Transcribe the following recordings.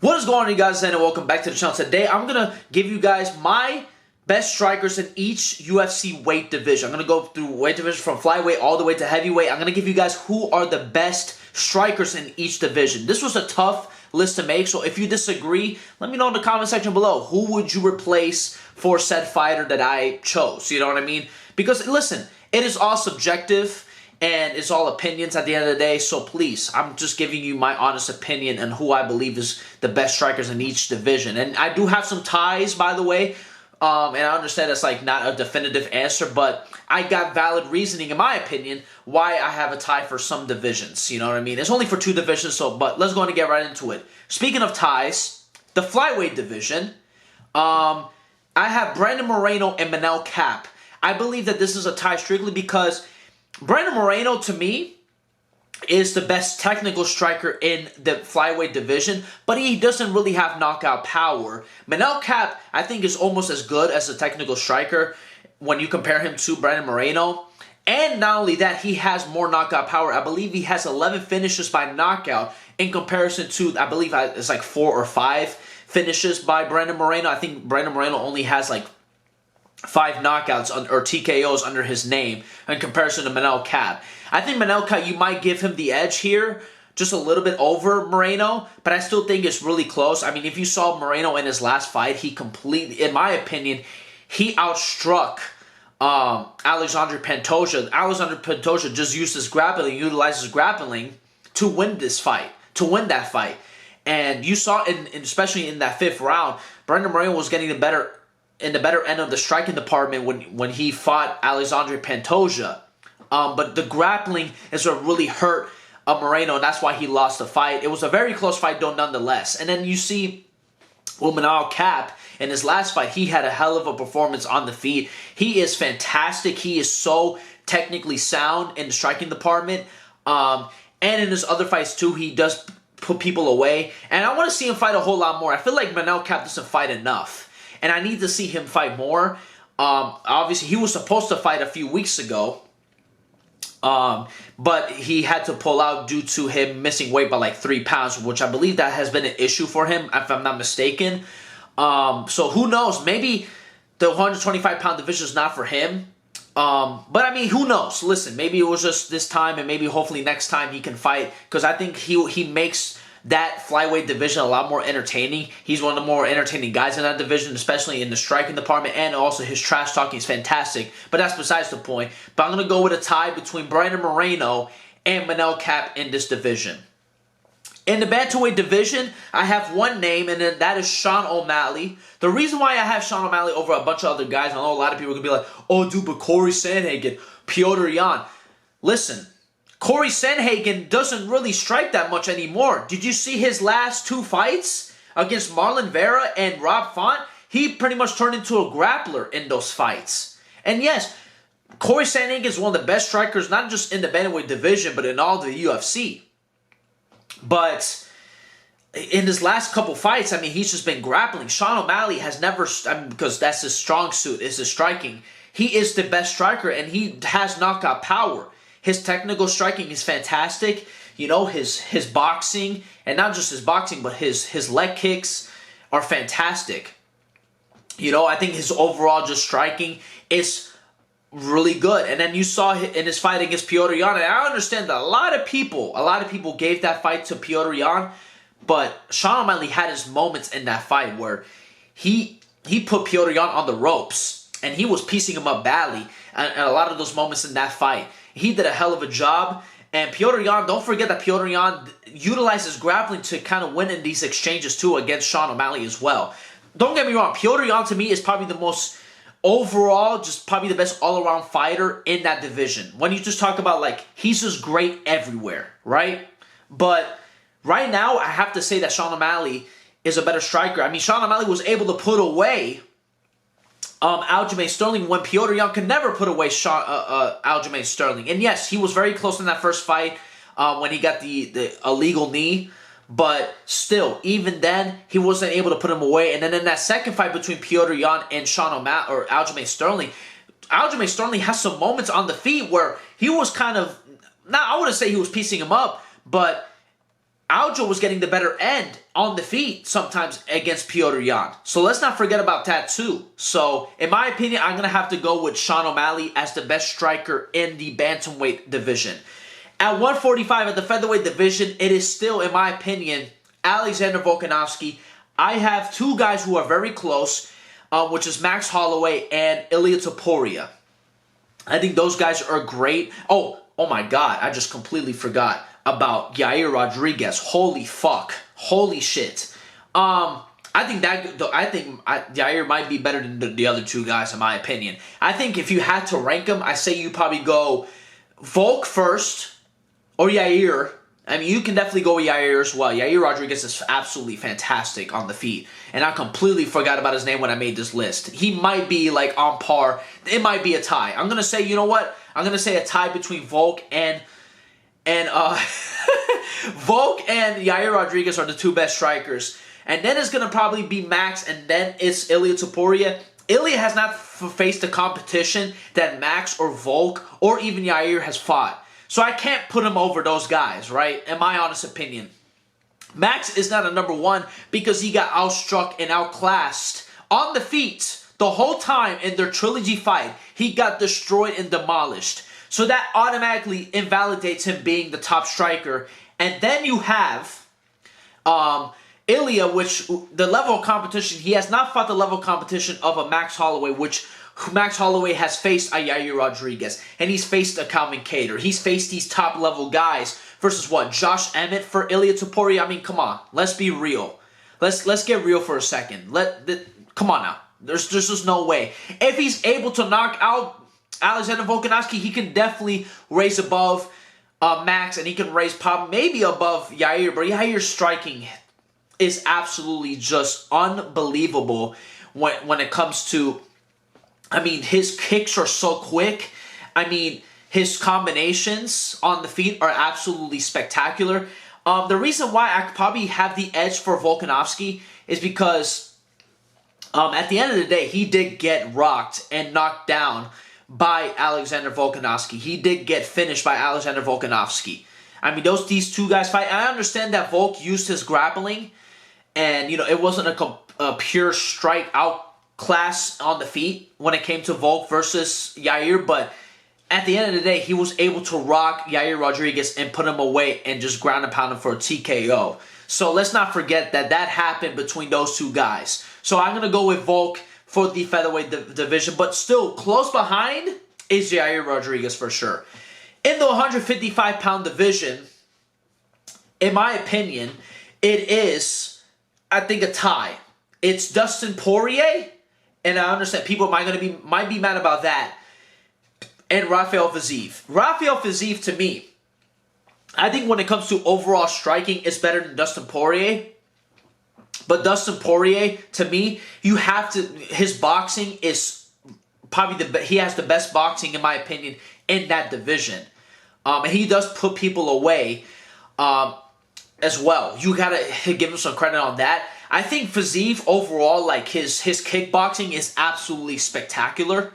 What is going on, you guys, and welcome back to the channel. Today, I'm going to give you guys my best strikers in each UFC weight division. I'm going to go through weight division from flyweight all the way to heavyweight. I'm going to give you guys who are the best strikers in each division. This was a tough list to make, so if you disagree, let me know in the comment section below. Who would you replace for said fighter that I chose? You know what I mean? Because, listen, it is all subjective. And it's all opinions at the end of the day, so please, I'm just giving you my honest opinion and who I believe is the best strikers in each division. And I do have some ties, by the way, and I understand it's like not a definitive answer, but I got valid reasoning, in my opinion, why I have a tie for some divisions. You know what I mean? It's only for 2 divisions, but let's go on and get right into it. Speaking of ties, the flyweight division, I have Brandon Moreno and Manel Kape. I believe that this is a tie strictly because Brandon Moreno, to me, is the best technical striker in the flyweight division, but he doesn't really have knockout power. Manel Kape, I think, is almost as good as a technical striker when you compare him to Brandon Moreno. And not only that, he has more knockout power. I believe he has 11 finishes by knockout in comparison to, I believe it's like 4 or 5 finishes by Brandon Moreno. I think Brandon Moreno only has like 5 knockouts or TKOs under his name in comparison to Manel Kape. I think Manel Kape, you might give him the edge here, just a little bit over Moreno, but I still think it's really close. I mean, if you saw Moreno in his last fight, he completely, in my opinion, he outstruck Alexandre Pantoja. Alexandre Pantoja just used his grappling, utilized his grappling to win this fight, to win that fight. And you saw, especially in that 5th round, Brandon Moreno was getting the better end of the striking department when he fought Alexandre Pantoja. But the grappling is what really hurt Moreno, and that's why he lost the fight. It was a very close fight, though, nonetheless. And then you see Manel Kape in his last fight, he had a hell of a performance on the feet. He is fantastic. He is so technically sound in the striking department. And in his other fights, too, he does put people away. And I want to see him fight a whole lot more. I feel like Manel Kape doesn't fight enough. And I need to see him fight more. Obviously, he was supposed to fight a few weeks ago. But he had to pull out due to him missing weight by like 3 pounds, which I believe that has been an issue for him, if I'm not mistaken. So who knows? Maybe the 125-pound division is not for him. But I mean, who knows? Listen, maybe it was just this time, and maybe hopefully next time he can fight. Because I think he makes that flyweight division a lot more entertaining. He's one of the more entertaining guys in that division, especially in the striking department, and also his trash talking is fantastic. But that's besides the point. But I'm going to go with a tie between Brandon Moreno and Manel Kape in this division. In the bantamweight division, I have one name, and then that is Sean O'Malley. The reason why I have Sean O'Malley over a bunch of other guys, I know a lot of people are going to be like, oh, dude, but Corey Sandhagen, Petr Yan. Listen, Corey Sandhagen doesn't really strike that much anymore. Did you see his last 2 fights against Marlon Vera and Rob Font? He pretty much turned into a grappler in those fights. And yes, Corey Sandhagen is one of the best strikers, not just in the bantamweight division, but in all the UFC. But in his last couple fights, I mean, he's just been grappling. Sean O'Malley has never, because that's his strong suit, is his striking. He is the best striker, and he has knockout power. His technical striking is fantastic. You know, his boxing, and not just his boxing, but his leg kicks are fantastic. You know, I think his overall just striking is really good. And then you saw in his fight against Petr Yan, and I understand that a lot of people gave that fight to Petr Yan, but Sean O'Malley had his moments in that fight where he put Petr Yan on the ropes, and he was piecing him up badly. And a lot of those moments in that fight, he did a hell of a job. And Petr Yan, don't forget that Petr Yan utilizes grappling to kind of win in these exchanges too against Sean O'Malley as well. Don't get me wrong, Petr Yan to me is probably the most overall, just probably the best all-around fighter in that division. When you just talk about, like, he's just great everywhere, right? But right now, I have to say that Sean O'Malley is a better striker. I mean, Sean O'Malley was able to put away Aljamain Sterling when Petr Yan could never put away Aljamain Sterling. And yes, he was very close in that first fight when he got the illegal knee. But still, even then, he wasn't able to put him away. And then in that second fight between Petr Yan and Aljamain Sterling, Aljamain Sterling has some moments on the feet where he was kind of, I wouldn't say he was piecing him up, but Aljo was getting the better end on the feet sometimes against Petr Yan. So let's not forget about that too. So in my opinion, I'm going to have to go with Sean O'Malley as the best striker in the bantamweight division. At 145 at the featherweight division, it is still, in my opinion, Alexander Volkanovski. I have two guys who are very close, which is Max Holloway and Ilia Topuria. I think those guys are great. Oh my God, I just completely forgot about Yair Rodriguez. Holy fuck. Holy shit. I think Yair might be better than the other two guys, in my opinion. I think if you had to rank them, I say you probably go Volk first or Yair. I mean, you can definitely go with Yair as well. Yair Rodriguez is absolutely fantastic on the feet. And I completely forgot about his name when I made this list. He might be like on par. It might be a tie. I'm going to say, you know what? I'm going to say a tie between Volk and Volk and Yair Rodriguez are the two best strikers. And then it's going to probably be Max, and then it's Ilia Topuria. Ilia has not faced the competition that Max or Volk or even Yair has fought. So I can't put him over those guys, right? In my honest opinion. Max is not a number one because he got outstruck and outclassed on the feet the whole time in their trilogy fight. He got destroyed and demolished. So that automatically invalidates him being the top striker. And then you have Ilia, which the level of competition, he has not fought the level of competition of a Max Holloway, which Max Holloway has faced a Yair Rodriguez. And he's faced a Calvin Kattar. He's faced these top level guys versus what? Josh Emmett for Ilia Topuria? I mean, come on. Let's be real. Let's get real for a second. Come on now. There's just no way. If he's able to knock out Alexander Volkanovski, he can definitely raise above Max, and he can raise maybe above Yair. But Yair's striking is absolutely just unbelievable when it comes to, I mean, his kicks are so quick. I mean, his combinations on the feet are absolutely spectacular. The reason why I probably have the edge for Volkanovski is because at the end of the day, he did get rocked and knocked down by Alexander Volkanovski. He did get finished by Alexander Volkanovski. I mean, these two guys fight. I understand that Volk used his grappling, and it wasn't a pure strike out class on the feet when it came to Volk versus Yair, but at the end of the day, he was able to rock Yair Rodriguez and put him away and just ground and pound him for a TKO. So let's not forget that happened between those two guys. So I'm going to go with Volk for the featherweight division, but still close behind is Yair Rodriguez for sure. In the 155-pound division, in my opinion, it is, I think, a tie. It's Dustin Poirier, and I understand people might be mad about that, and Rafael Fiziev. Rafael Fiziev, to me, I think when it comes to overall striking, it's better than Dustin Poirier. But Dustin Poirier, to me, his boxing is probably he has the best boxing, in my opinion, in that division. And he does put people away as well. You gotta give him some credit on that. I think Fiziev overall, like his kickboxing is absolutely spectacular.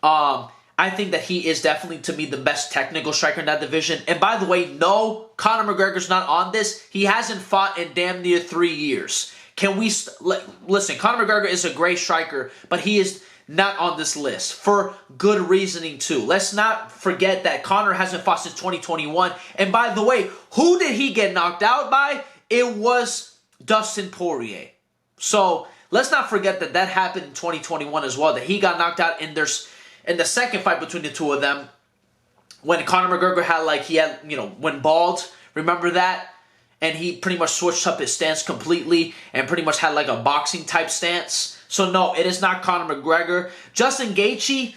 I think that he is definitely, to me, the best technical striker in that division. And by the way, no, Conor McGregor's not on this. He hasn't fought in damn near 3 years. Listen, Conor McGregor is a great striker, but he is not on this list for good reasoning too. Let's not forget that Conor hasn't fought since 2021. And by the way, who did he get knocked out by? It was Dustin Poirier. So let's not forget that happened in 2021 as well, that he got knocked out in the second fight between the two of them, when Conor McGregor went bald. Remember that? And he pretty much switched up his stance completely and pretty much had like a boxing type stance. So no, it is not Conor McGregor. Justin Gaethje,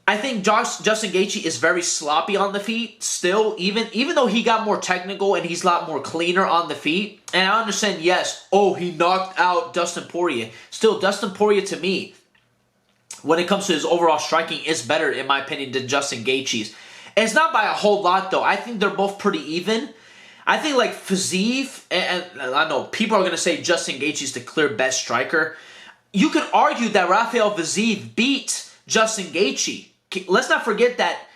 I think Justin Gaethje is very sloppy on the feet still, even though he got more technical and he's a lot more cleaner on the feet. And I understand, yes, he knocked out Dustin Poirier. Still, Dustin Poirier, to me, when it comes to his overall striking, is better, in my opinion, than Justin Gaethje's. And it's not by a whole lot, though. I think they're both pretty even. I think, like, Fiziev, and I know people are going to say Justin Gaethje's the clear best striker. You could argue that Rafael Fiziev beat Justin Gaethje. Let's not forget that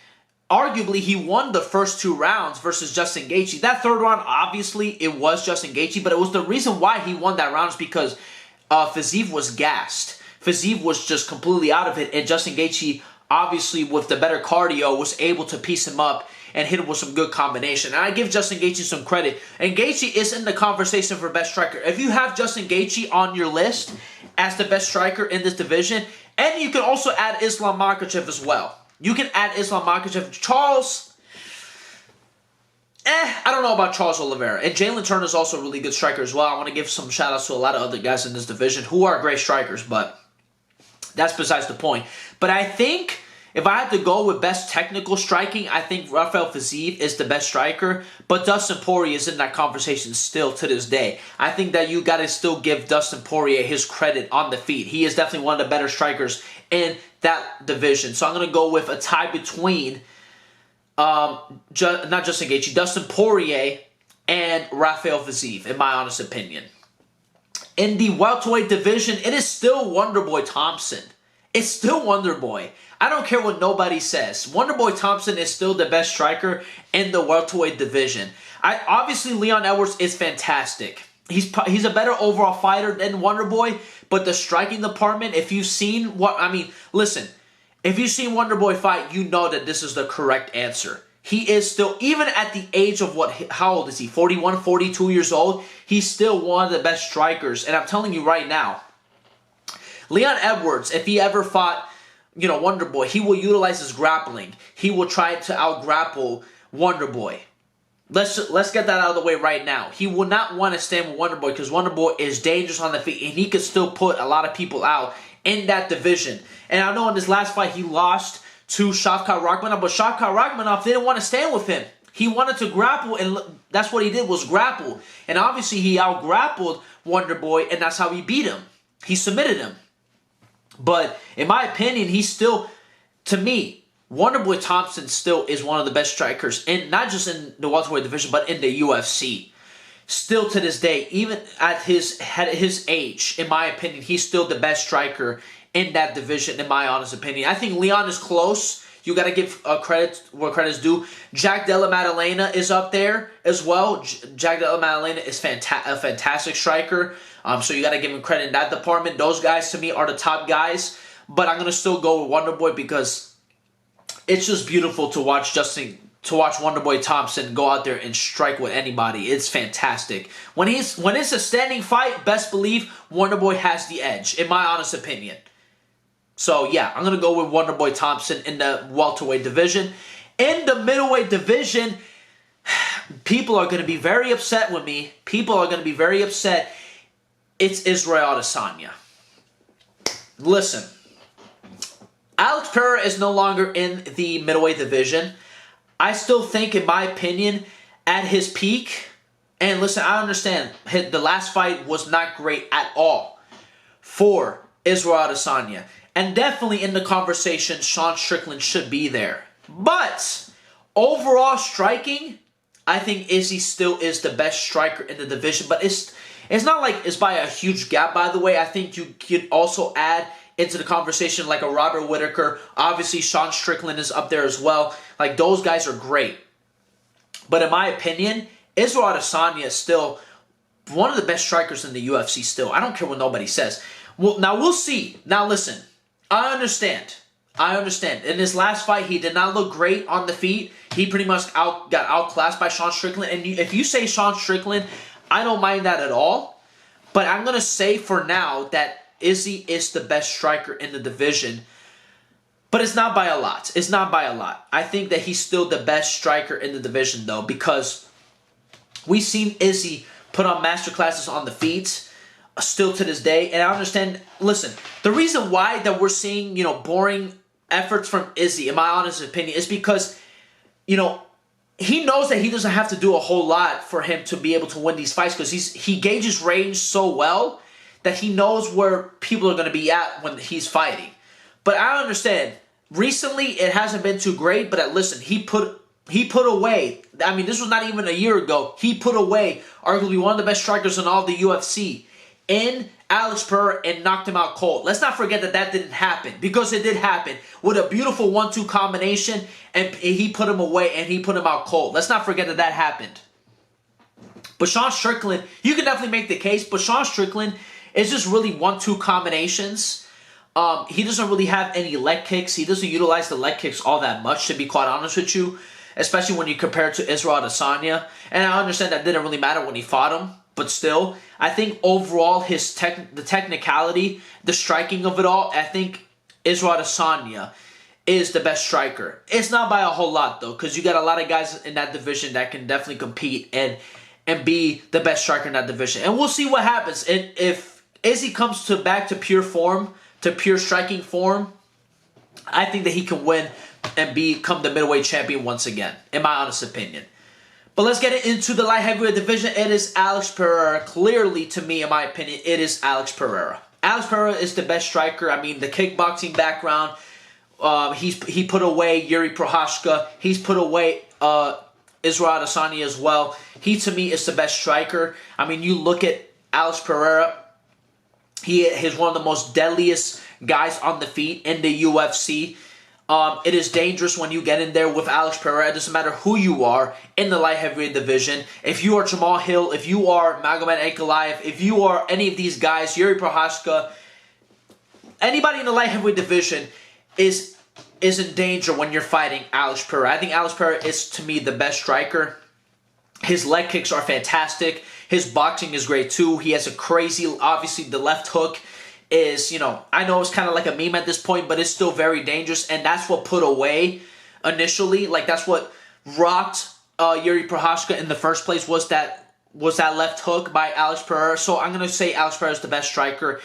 arguably he won the first 2 rounds versus Justin Gaethje. That third round, obviously, it was Justin Gaethje, but it was the reason why he won that round is because Fiziev was gassed. Fiziev was just completely out of it, and Justin Gaethje, obviously with the better cardio, was able to piece him up and hit him with some good combination. And I give Justin Gaethje some credit. And Gaethje is in the conversation for best striker. If you have Justin Gaethje on your list as the best striker in this division, and you can also add Islam Makhachev as well. You can add Islam Makhachev. Charles, I don't know about Charles Oliveira. And Jalen Turner is also a really good striker as well. I want to give some shout outs to a lot of other guys in this division who are great strikers, but that's besides the point. But I think if I had to go with best technical striking, I think Rafael Fiziev is the best striker, but Dustin Poirier is in that conversation still to this day. I think that you got to still give Dustin Poirier his credit on the feet. He is definitely one of the better strikers in that division. So I'm going to go with a tie between not Justin Gaethje, Dustin Poirier and Rafael Fiziev, in my honest opinion. In the welterweight division, it is still Wonderboy Thompson. It's still Wonderboy. I don't care what nobody says. Wonderboy Thompson is still the best striker in the welterweight division. Obviously, Leon Edwards is fantastic. He's a better overall fighter than Wonderboy, but the striking department, if you've seen listen, if you've seen Wonderboy fight, you know that this is the correct answer. He is still, even at the age of how old is he? 41, 42 years old? He's still one of the best strikers. And I'm telling you right now, Leon Edwards, if he ever fought, Wonderboy, he will utilize his grappling. He will try to out-grapple Wonderboy. Let's get that out of the way right now. He will not want to stand with Wonderboy because Wonderboy is dangerous on the feet, and he could still put a lot of people out in that division. And I know in this last fight he lost to Shavkat Rakhmonov, but Shavkat Rakhmonov didn't want to stand with him. He wanted to grapple, and that's what he did, was grapple. And obviously he out-grappled Wonderboy, and that's how he beat him. He submitted him. But in my opinion, he's still, to me, Wonderboy Thompson still is one of the best strikers, in not just in the welterweight division, but in the UFC. Still to this day, even at his age, in my opinion, he's still the best striker in that division, in my honest opinion. I think Leon is close. You got to give credit where credit's due. Jack Della Maddalena is up there as well. Jack Della Maddalena is a fantastic striker. So you got to give him credit in that department. Those guys, to me, are the top guys. But I'm going to still go with Wonderboy because it's just beautiful to watch Wonderboy Thompson go out there and strike with anybody. It's fantastic. When it's a standing fight, best believe Wonderboy has the edge, in my honest opinion. So, yeah, I'm going to go with Wonderboy Thompson in the welterweight division. In the middleweight division, people are going to be very upset with me. People are going to be very upset. It's Israel Adesanya. Listen, Alex Pereira is no longer in the middleweight division. I still think, in my opinion, at his peak, and listen, I understand, the last fight was not great at all for Israel Adesanya. And definitely in the conversation, Sean Strickland should be there. But overall striking, I think Izzy still is the best striker in the division. But it's not like it's by a huge gap, by the way. I think you could also add into the conversation like a Robert Whittaker. Obviously, Sean Strickland is up there as well. Like, those guys are great. But in my opinion, Israel Adesanya is still one of the best strikers in the UFC still. I don't care what nobody says. Well, now we'll see. Now listen, I understand. In this last fight, he did not look great on the feet. He pretty much got outclassed by Sean Strickland. And if you say Sean Strickland, I don't mind that at all. But I'm going to say for now that Izzy is the best striker in the division. But it's not by a lot. It's not by a lot. I think that he's still the best striker in the division, though, because we've seen Izzy put on masterclasses on the feet still to this day. And I understand, listen, the reason why that we're seeing, boring efforts from Izzy, in my honest opinion, is because, he knows that he doesn't have to do a whole lot for him to be able to win these fights because he gauges range so well that he knows where people are going to be at when he's fighting. But I understand, recently it hasn't been too great, but listen, he put away, this was not even a year ago, he put away arguably one of the best strikers in all the UFC in Alex Pereira and knocked him out cold. Let's not forget that that didn't happen, because it did happen with a beautiful 1-2 combination, and he put him away and he put him out cold. Let's not forget that that happened. But Sean Strickland, you can definitely make the case, but Sean Strickland is just really 1-2 combinations. He doesn't really have any leg kicks. He doesn't utilize the leg kicks all that much, to be quite honest with you, especially when you compare it to Israel Adesanya. And I understand that didn't really matter when he fought him, but still, I think overall the technicality, the striking of it all, I think Israel Adesanya is the best striker. It's not by a whole lot though, because you got a lot of guys in that division that can definitely compete and be the best striker in that division. And we'll see what happens. And if Izzy comes back to pure form, to pure striking form, I think that he can win and become the middleweight champion once again, in my honest opinion. But let's get into the light heavyweight division. It is Alex Pereira. Clearly, to me, in my opinion, it is Alex Pereira. Alex Pereira is the best striker. I mean, the kickboxing background. He put away Yuri Prochazka. He's put away Israel Adesanya as well. He, to me, is the best striker. I mean, you look at Alex Pereira. He is one of the most deadliest guys on the feet in the UFC. It is dangerous when you get in there with Alex Pereira. It doesn't matter who you are in the light heavyweight division. If you are Jamal Hill, if you are Magomed Ankalaev, if you are any of these guys, Yuri Prochazka, anybody in the light heavyweight division is in danger when you're fighting Alex Pereira. I think Alex Pereira is, to me, the best striker. His leg kicks are fantastic. His boxing is great too. He has a crazy, obviously the left hook is, you know, I know it's kind of like a meme at this point, but it's still very dangerous, and that's what put away initially. Like, that's what rocked Yuri Prochazka in the first place, was that left hook by Alex Pereira. So I'm going to say Alex Pereira is the best striker.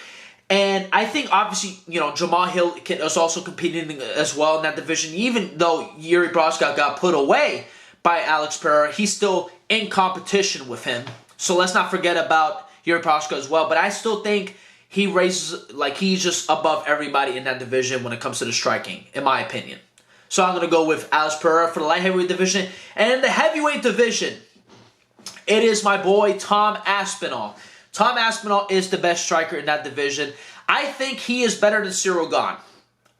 And I think, obviously, you know, Jamal Hill is also competing as well in that division. Even though Yuri Prochazka got put away by Alex Pereira, he's still in competition with him. So let's not forget about Yuri Prochazka as well. But I still think he raises, like, he's just above everybody in that division when it comes to the striking, in my opinion. So I'm going to go with Alex Pereira for the light heavyweight division. And in the heavyweight division, it is my boy Tom Aspinall. Tom Aspinall is the best striker in that division. I think he is better than Cyril Gane.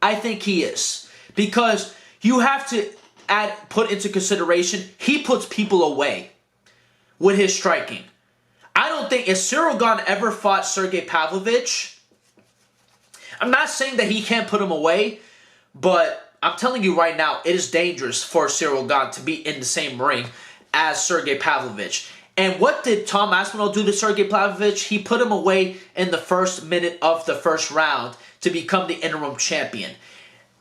I think he is. Because you have to put into consideration, he puts people away with his striking. I don't think, if Cyril Gane ever fought Sergey Pavlovich, I'm not saying that he can't put him away, but I'm telling you right now, it is dangerous for Cyril Gane to be in the same ring as Sergey Pavlovich. And what did Tom Aspinall do to Sergey Pavlovich? He put him away in the first minute of the first round to become the interim champion.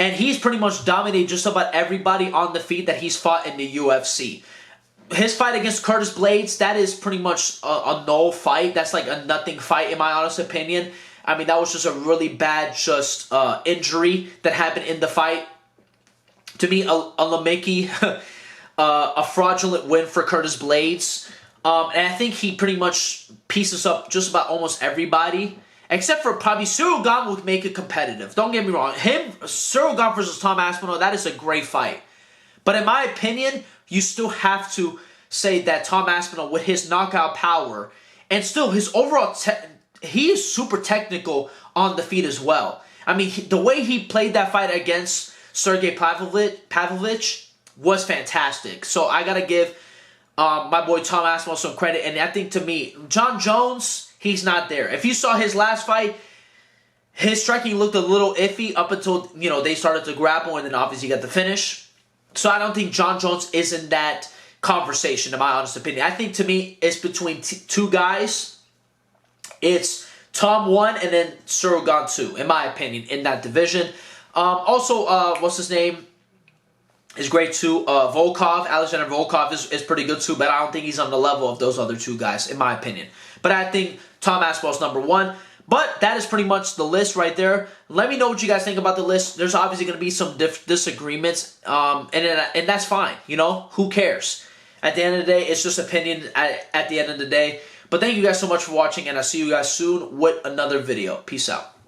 And he's pretty much dominated just about everybody on the feet that he's fought in the UFC. His fight against Curtis Blades, that is pretty much a null fight. That's like a nothing fight, in my honest opinion. I mean, that was just a really bad injury that happened in the fight. To me, a Lamicki, a fraudulent win for Curtis Blades. And I think he pretty much pieces up just about almost everybody. Except for probably Cyril Gane would make it competitive. Don't get me wrong. Cyril Gane versus Tom Aspinall, that is a great fight. But in my opinion, you still have to say that Tom Aspinall, with his knockout power, and still his overall, he is super technical on the feet as well. I mean, the way he played that fight against Sergey Pavlovich was fantastic. So I got to give my boy Tom Aspinall some credit. And I think, to me, John Jones, he's not there. If you saw his last fight, his striking looked a little iffy up until, you know, they started to grapple, and then obviously got the finish. So I don't think John Jones is in that conversation, in my honest opinion. I think, to me, it's between two guys. It's Tom 1 and then Cyril Gane 2, in my opinion, in that division. Also, what's his name? Is great too. Volkov, Alexander Volkov is pretty good too, but I don't think he's on the level of those other two guys, in my opinion. But I think Tom Aspinall is number 1. But that is pretty much the list right there. Let me know what you guys think about the list. There's obviously going to be some disagreements, and that's fine. You know, who cares? At the end of the day, it's just opinion at the end of the day. But thank you guys so much for watching, and I'll see you guys soon with another video. Peace out.